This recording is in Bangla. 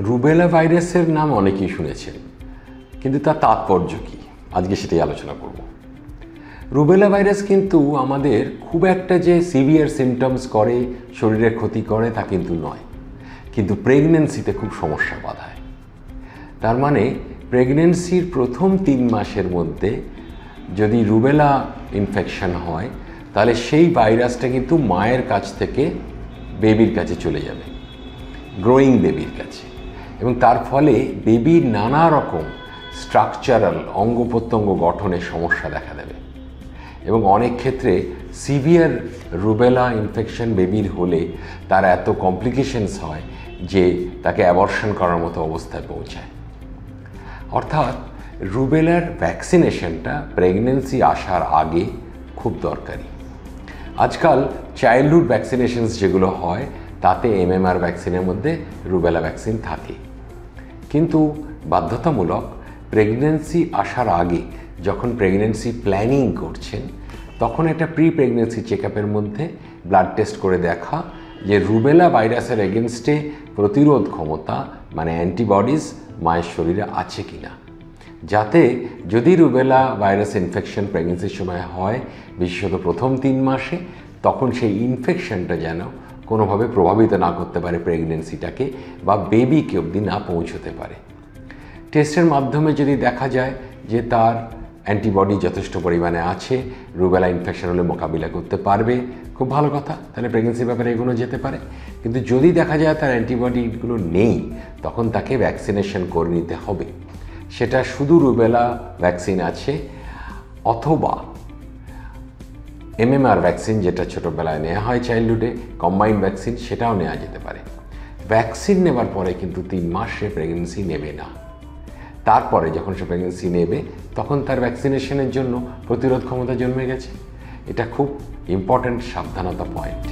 রুবেলা ভাইরাসের নাম অনেকেই শুনেছেন, কিন্তু তার তাৎপর্য কী আজকে সেটাই আলোচনা করব। রুবেলা ভাইরাস কিন্তু আমাদের খুব একটা যে সিভিয়ার সিমটমস করে, শরীরের ক্ষতি করে তা কিন্তু নয়, কিন্তু প্রেগনেন্সিতে খুব সমস্যা বাধায়। তার মানে প্রেগনেন্সির প্রথম 3 মাসের মধ্যে যদি রুবেলা ইনফেকশন হয়, তাহলে সেই ভাইরাসটা কিন্তু মায়ের কাছ থেকে বেবির কাছে চলে যাবে, গ্রোয়িং বেবির কাছে, এবং তার ফলে বেবির নানা রকম স্ট্রাকচারাল অঙ্গ প্রত্যঙ্গ গঠনের সমস্যা দেখা দেবে। এবং অনেক ক্ষেত্রে সিভিয়ার রুবেলা ইনফেকশন বেবির হলে তার এত কমপ্লিকেশনস হয় যে তাকে অ্যাবর্শন করার মতো অবস্থায় পৌঁছায়। অর্থাৎ রুবেলার ভ্যাকসিনেশনটা প্রেগনেন্সি আসার আগে খুব দরকারি। আজকাল চাইল্ডহুড ভ্যাকসিনেশনস যেগুলো হয় তাতে MMR ভ্যাকসিনের মধ্যে রুবেলা ভ্যাকসিন থাকে, কিন্তু বাধ্যতামূলক প্রেগনেন্সি আসার আগে যখন প্রেগনেন্সি প্ল্যানিং করছেন তখন একটা প্রি প্রেগনেন্সি চেক আপের মধ্যে ব্লাড টেস্ট করে দেখা যে রুবেলা ভাইরাসের এগেনস্টে প্রতিরোধ ক্ষমতা মানে অ্যান্টিবডিজ মায়ের শরীরে আছে কিনা, যাতে যদি রুবেলা ভাইরাস ইনফেকশন প্রেগনেন্সির সময় হয়, বিশেষত প্রথম 3 মাসে, তখন সেই ইনফেকশনটা যেন কোনোভাবে প্রভাবিত না করতে পারে প্রেগনেন্সিটাকে বা বেবিকে অবধি না পৌঁছতে পারে। টেস্টের মাধ্যমে যদি দেখা যায় যে তার অ্যান্টিবডি যথেষ্ট পরিমাণে আছে, রুবেলা ইনফেকশন হলে মোকাবিলা করতে পারবে, খুব ভালো কথা, তাহলে প্রেগনেন্সির ব্যাপারে এগুলো যেতে পারে। কিন্তু যদি দেখা যায় তার অ্যান্টিবডিগুলো নেই, তখন তাকে ভ্যাকসিনেশন করে নিতে হবে। সেটা শুধু রুবেলা ভ্যাকসিন আছে অথবা MMR ভ্যাকসিন, যেটা ছোটোবেলায় নেওয়া হয় চাইল্ডহুডে, কম্বাইন্ড ভ্যাকসিন, সেটাও নেওয়া যেতে পারে। ভ্যাকসিন নেওয়ার পরে কিন্তু 3 মাস সে প্রেগনেন্সি নেবে না। তারপরে যখন সে প্রেগনেন্সি নেবে তখন তার ভ্যাকসিনেশনের জন্য প্রতিরোধ ক্ষমতা জন্মে গেছে। এটা খুব ইম্পর্ট্যান্ট সাবধানতা পয়েন্ট।